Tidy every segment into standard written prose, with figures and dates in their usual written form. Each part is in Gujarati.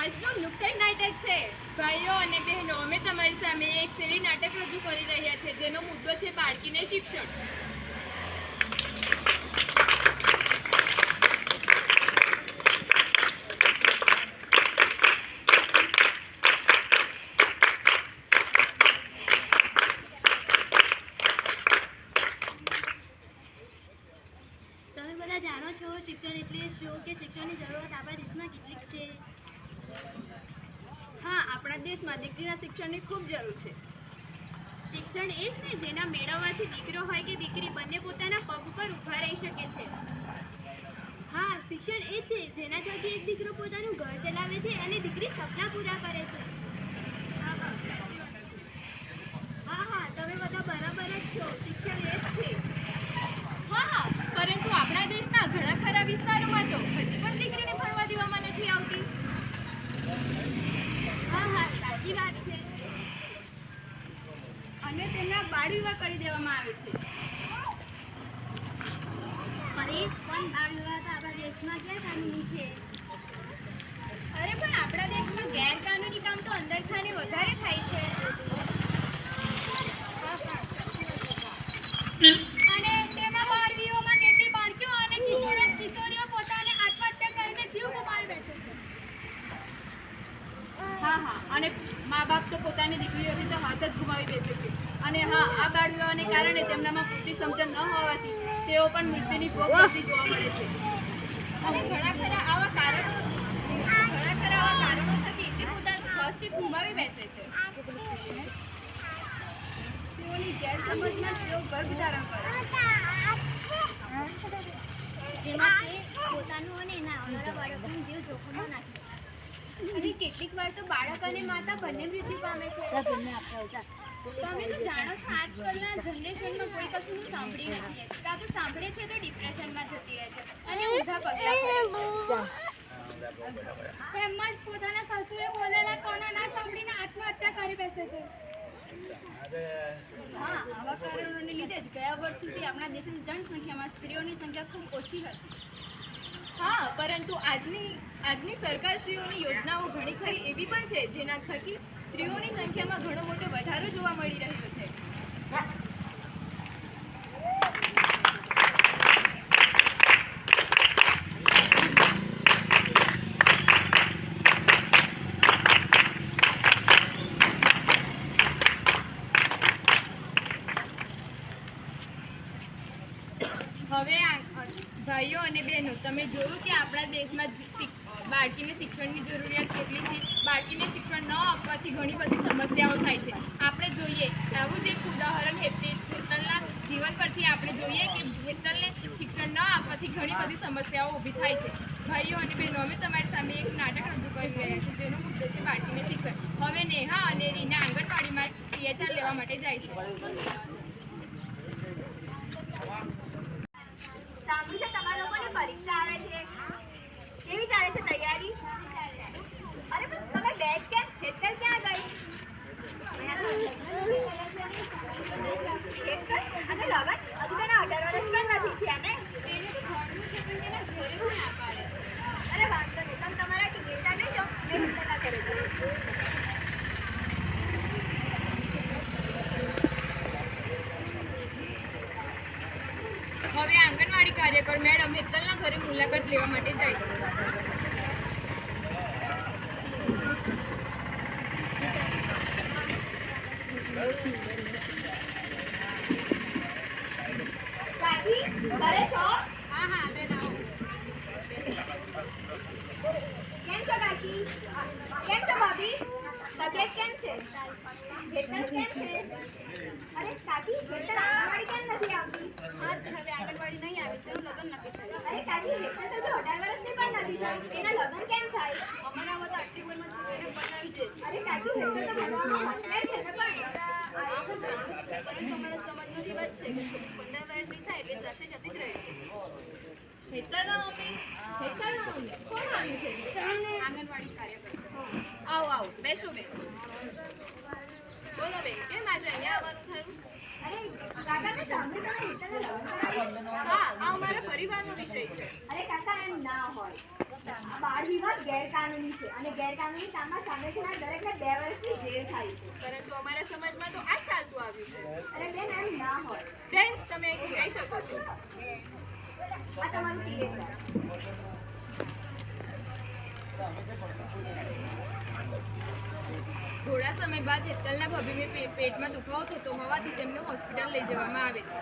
આજનું નુક્કડ નાટક છે. ભાઈઓ અને બહેનો, અમે તમારી સામે એક શેરી નાટક રજૂ કરી રહ્યા છે, જેનો મુદ્દો છે બાળકીને શિક્ષણ. તમે બધા જાણો છો શિક્ષણ એટલે શું, કે શિક્ષણની જરૂરત આપણા દેશમાં કેટલીક છે? હા, આપણા દેશમાં દીકરીના શિક્ષણની ખૂબ જરૂર છે. શિક્ષણ એ જ ને જેના મેળવવાથી દીકરો હોય કે દીકરી બંને પોતાના પગ ઉપર ઊભા રહી શકે છે. હા, શિક્ષણ એ છે જેના થકી એક દીકરો પોતાનું ઘર ચલાવે છે અને દીકરી સપના પૂરા કરે છે. હા, તમે બધા બરાબર જ છો. શિક્ષણ એ જ છે. હા, પરંતુ આપણા દેશના ઘણા ખરા વિસ્તારોમાં તો હજી પણ દીકરીને ભણવા દેવામાં નથી આવતી. હા, સાચી વાત છે. અને તેમના બાળ વિવાહ કરી દેવામાં આવે છે. અરે પણ બાળ વિવાહ તો આપણા દેશમાં ક્યાં કાનૂની છે? અરે પણ આપણા દેશમાં ગેરકાનૂની કામ તો અંદરખાને વધારે થાય છે. અને તેમાં બાળવીઓમાં કેટલી બાળકીઓ અને કિશોરીઓ પોતાને આત્મહત્યા કરીને જીવ ગુમાવી બેસે છે. હા, અને મા બાપ તો પોતાની દીકરીઓથી તો હાથ જ ગુમાવી બેસે છે. અને હા, આ બાળ વિવાહને કારણે તેમનામાં પૂરતી સમજણ ન હોવાથી તેઓ પણ મૃત્યુની ભોગ બનતી જોવા મળે છે. અને ઘણા ખરા આવા કારણો થકી તે પોતાનું સ્વાસ્થ્ય ગુમાવી બેસે છે. તેઓની ગેરસમજમાં તેઓ ગર્ભ ધારણ કરે છે. જેમાં તે પોતાનું અને એના આવનારા બાળકનું જીવ જોખમમાં નાખે છે. અને કેટલીક વાર તો બાળક અને માતા બંને મૃત્યુ પામે છે. તમે તો જાણો છો, આજકાલના જનરેશનમાં કોઈ કશું સાંભળી નથી. કાં તો સાંભળે છે તો ડિપ્રેશનમાં જતી રહે છે અને ઊંધા પગલાં ભરે છે. એમ જ પોતાના સાસુએ બોલેલા કોના ના સાંભળીને આત્મહત્યા કરી બેસે છે. હા, આવા કારણોને લીધે જ ગયા વર્ષ સુધી આપણા દેશની જનસંખ્યામાં સ્ત્રીઓની સંખ્યા ખૂબ ઓછી હતી. હા, પરંતુ આજની સરકારશ્રીઓની યોજનાઓ ઘણી ખરી એવી પણ છે જેના થકી સ્ત્રીઓની સંખ્યામાં ઘણો મોટો વધારો જોવા મળી રહ્યો છે. હવે ભાઈઓ અને બહેનો, તમે જોયું કે આપણા દેશમાં બાળકીને શિક્ષણની જરૂરિયાત કેટલી છે. બાળકીને શિક્ષણ ન આપવાથી ઘણી બધી સમસ્યાઓ થાય છે. આપણે જોઈએ આવું જ એક ઉદાહરણ હેતલના જીવન પરથી આપણે જોઈએ કે હેતલને શિક્ષણ ન આપવાથી ઘણી બધી સમસ્યાઓ ઊભી થાય છે. ભાઈઓ અને બહેનો, અમે તમારી સામે એક નાટક રજૂ કરી રહ્યા છીએ, જેનો મુદ્દો છે બાળકીને શિક્ષણ. હવે નેહા અને રીના આંગણવાડીમાં THR લેવા માટે જાય છે. સાંભળ્યું છે તમારા લોકોને પરીક્ષા આવે છે. કેવી ચાલે છે તૈયારી? અરે પણ તમે બેચ કેમ? હેતલ ક્યાં ગઈ? અને લગન હજુ તેના 18 વર્ષ પણ નથી થયા ને? તેને તો ભણવું છે પણ તેના ઘરે ના પાડે. અરે વાંધો નહીં, તમે તમારા THR લેજો, મેં હેતલના ઘરે જઉં. હવે આંગણવાડી કાર્યકર મેડમ હેતલના ઘરે મુલાકાત લેવા માટે જાય છે. કાકી, ઘરે છો? હા, બેન આવો. કેમ છો કાકી? કેમ છો ભાભી? તબિયત કેમ છે? હેતલ કેમ છે? અરે કાકી, હેતલ આંગણવાડી કેમ નથી આવતી? હા, હવે આંગણવાડી નહીં આવે, તેનું લગ્ન નક્કી થયું. અરે કાકી, હેતલ તો જો 18 વર્ષની પણ નથી થઈ, એના લગ્ન કેમ થાય? અમારામાં તો આટલી ઉંમરમાં છોકરીને પરણાવી દે. અરે કાકી, હેતલ તો ભણવામાં હોશિયાર છે ને પણ. હા, હું જાણું છું, પરંતુ અમારા સમાજનો રિવાજ છે કે છોકરી 15 વર્ષની થાય એટલે સાસરે જતી જ રહે છે. હેતલના મમ્મી કોણ આવ્યું છે? આંગણવાડી કાર્યકર. આવો બેસો બેન. બોલો બેન, કેમ આજે અહીંયા આવવાનું થયું? અરે કાકા, મેં સાંભળ્યું તમે હેતલના લગ્ન કરાવી. હા, આ અમારા પરિવારનો વિષય છે. અરે કાકા, એમ ના હોય. આ બાળ વિવાહ ગેરકાનૂની છે અને ગેરકાનૂની કામમાં સામેલ થનાર દરેકને 2 વર્ષની જેલ થાય છે. પરંતુ અમારા સમાજમાં તો આ જ ચાલતું આવ્યું છે. અરે બેન એમ ના હોય. બેન તમે અહીંથી જઈ શકો છો. આ તમારું પીએ છે. થોડા સમય બાદ હેતલના ભભીને પેટમાં દુખાવો થતો હોવાથી તેમને હોસ્પિટલ લઈ જવામાં આવે છે.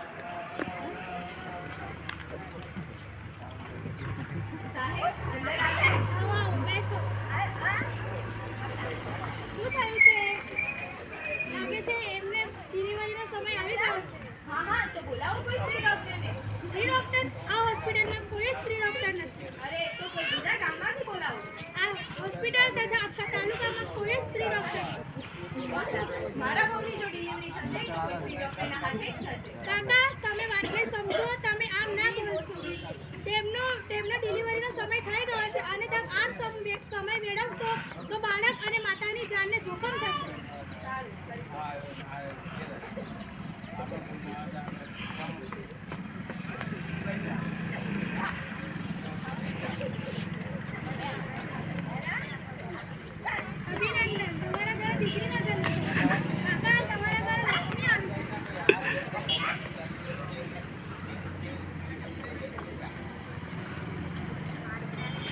સાહેબ અંદર આવે. આવો, બેસો. આ શું થયું છે? લાગે છે એમને ડિલિવરીનો સમય આવી ગયો છે. હા તો બોલાવો કોઈ સ્ત્રી ડોક્ટરને. સ્ત્રી ડૉક્ટર આ હોસ્પિટલમાં કોઈ સ્ત્રી ડૉક્ટર નથી. અરે તો કોઈ બીજા ગામમાંથી બોલાવો. આ હોસ્પિટલ તથા આખા તાલુકામાં કોઈ સ્ત્રી ડૉક્ટર નથી. મારા મમ્મી જો ડિલિવરી થશે તો કોઈ સ્ત્રી ડોક્ટરના હાથે જ થશે. કાકા તમે વાતને સમજો. તમે આમ ના બોલશો. તેમનો ડિલિવરીનો સમય થઈ ગયો છે અને તમે આમ સમય મેળવશો તો બાળક અને માતાની જાનને જોખમ થશે. અભિનંદન, તમારા ઘરે દીકરીનો જન્મ થયો. કાકા તમારા ઘરે લક્ષ્મી આવી છે.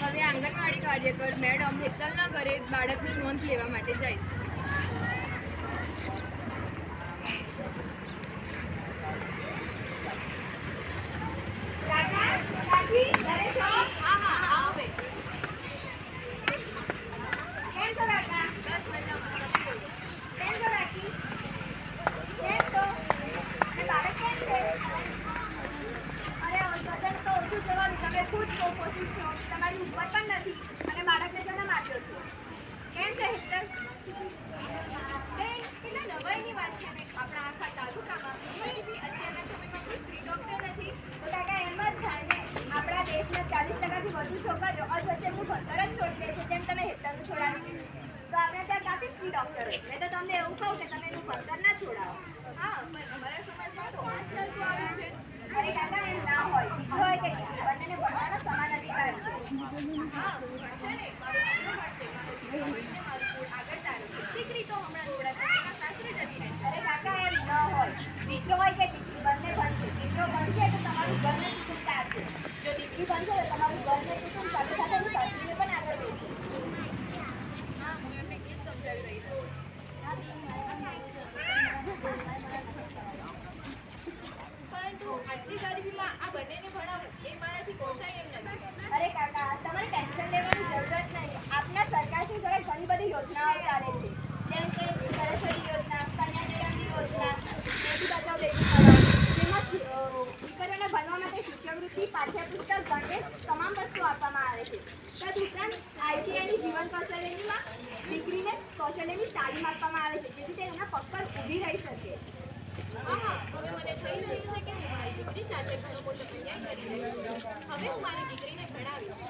હવે આંગણવાડી કાર્યકર મેડમ હેતલના ઘરે બાળકની નોંધ લેવા માટે જાય છે. કાકા કાકી ઘરે છો? હા આવે. કેમ છો કાકા? બસ મજામાં. કેમ છો કાકી? કેમ છો? અને બાળક કેમ છે? અરે વજન તો ઓછું જવાનું. તમે ખુદ પોષિત છો. તમારી ઉંમર પણ નથી અને બાળકને જન્મ આપ્યો છે. કેમ છે હેતલ? બેન કેટલા નવાઈની વાત છે ને. આપણા આખા તાલુકામાં હજી અત્યારના સમયમાં કોઈ સ્ત્રી ડોક્ટર નથી. તો કાકા એમ જ થાય ને. આપણા દેશમાં 40%થી વધુ છોકરીઓ અધવચ્ચેનું ભણતર જ છોડી દે છે, જેમ તમે હેતલનું છોડાવી દીધું. તો આપણે ત્યાં કાફી સ્ત્રી ડોક્ટર હોય. મેં તો તમને એવું કહું કે તમે એનું ભણતર ના છોડાવો. હા પણ અમારા સમાજમાં તો આ જ ચાલતું આવ્યું છે. અરે કાકા એમ ના હોય. દીકરો હોય કે દીકરી બંનેને ભણવાનો સમાન અધિકાર છે. હા છે ને. મારું દીકરો ભણશે, મારો દીકરો ભણીને મારું કુળ આગળ તારે. દીકરી તો હમણાં થોડા સમયમાં સાસરે જતી રહેશે. અરે કાકા એમ ન હોય. દીકરો હોય કે દીકરી બંને ભણશે. દીકરો ભણશે તો તમારું ઘરને કુટુંબ ચાલશે. જો દીકરી ભણશે તો તમારું ઘરને કુટુંબ સાથે સાથે એની સાસરીને પણ આગળ વધશે. હા હું એમને એ જ સમજાવી રહી છું. પરંતુ આટલી ગરીબીમાં આ બંનેને ભણાવવું એ મારાથી પોસાય એમ નથી. અરે કાકા તમારે ટેન્શન લેવાની જરૂરત નહીં. આપના સરકારશ્રી દ્વારા ઘણી બધી યોજનાઓ ચાલે છે, જેમ કે સરસ્વતી યોજના, કન્યા કેળવણી યોજના, બેટી બચાવો બેટી પઢાઓ, જેમાં દીકરીઓને ભણવા માટે શિષ્યવૃત્તિ, પાઠ્યપુસ્તક, ગણવેશ તમામ વસ્તુ આપવામાં આવે છે. તદુપરાંત ITIની જીવન કૌશલ્યમાં દીકરીને કૌશલ્યની તાલીમ આપવામાં આવે છે, જેથી તે એના પગ પર ઊભી રહી શકે. હા હવે મને થઈ રહ્યું છે કે હું મારી દીકરી સાથે ઘણો મોટો અન્યાય કરી રહી છું. હવે હું મારી દીકરીને ભણાવીશ.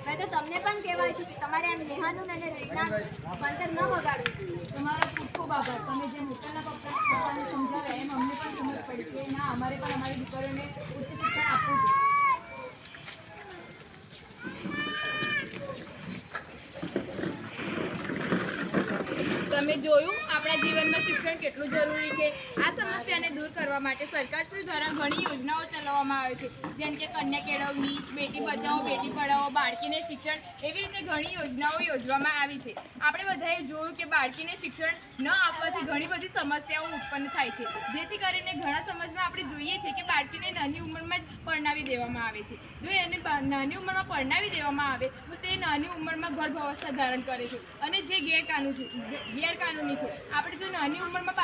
મેં તો તમને પણ કહેવાય છે કે તમારે એમ નેહાનું અને રીતના ભણતર ન બગાડવું જોઈએ. તમારો ખૂબ ખૂબ આભાર. તમે જેમ હેતલના પપ્પાને સમજાવ્યા એમ અમને પણ સમજ પડી કે ના અમારે પણ અમારી દીકરીઓને ઉચ્ચ શિક્ષણ આપવું જોઈએ. તમે જોયું આપણા જીવનમાં શિક્ષણ કેટલું જરૂરી છે. આ સમસ્યાને દૂર કરવા માટે સરકારશ્રી દ્વારા ઘણી યોજનાઓ ચલાવવામાં આવે છે, જેમ કે કન્યા કેળવણી, બેટી બચાવો બેટી પઢાઓ, બાળકીને શિક્ષણ, એવી રીતે ઘણી યોજનાઓ યોજવામાં આવી છે. આપણે બધાએ જોયું કે બાળકીને શિક્ષણ ન આપવાથી ઘણી બધી સમસ્યાઓ ઉત્પન્ન થાય છે, જેથી કરીને ઘણા સમાજમાં આપણે જોઈએ છીએ કે બાળકીને નાની ઉંમરમાં જ પરણાવી દેવામાં આવે છે. જો એને નાની ઉંમરમાં પરણાવી દેવામાં આવે તો તે નાની ઉંમરમાં ગર્ભ અવસ્થા ધારણ કરે છે અને જે ગેરકાનૂની છે. આપણે જો નાની ઉંમરમાં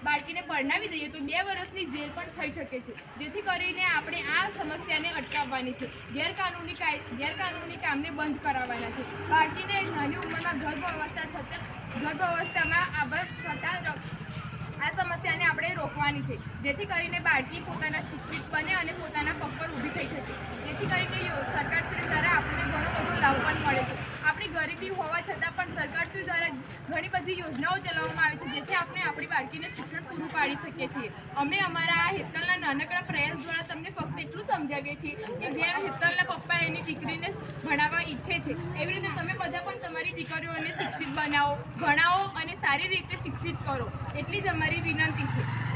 બાળકીને પરણાવી દઈએ તો 2 વર્ષની જેલ પણ થઈ શકે છે, જેથી કરીને આપણે આ સમસ્યાને અટકાવવાની છે. ગેરકાનૂની કામને બંધ કરાવવાના છે. બાળકીને નાની ઉંમરમાં ગર્ભ અવસ્થામાં થતા આ સમસ્યાને આપણે રોકવાની છે, જેથી કરીને બાળકી પોતાના શિક્ષિત બને અને પોતાના પગ પર ઊભી થઈ શકે. જેથી કરીને સરકારશ્રી દ્વારા આપણને ઘણો બધો લાભ પણ મળે છે. આપણે આપણી ગરીબી હોવા છતાં પણ સરકાર દ્વારા ઘણી બધી યોજનાઓ ચલાવવામાં આવે છે જેથી આપણે આપણી બાળકીને શિક્ષણ પૂરું પાડી શકીએ છીએ. અમે અમારા આ હેતલના નાનકડા પ્રયાસ દ્વારા તમને ફક્ત એટલું સમજાવીએ છીએ કે જે હેતલના પપ્પા એની દીકરીને ભણાવવા ઈચ્છે છે એવી રીતે તમે બધા પણ તમારી દીકરીઓને શિક્ષિત બનાવો, ભણાવો અને સારી રીતે શિક્ષિત કરો એટલી જ અમારી વિનંતી છે.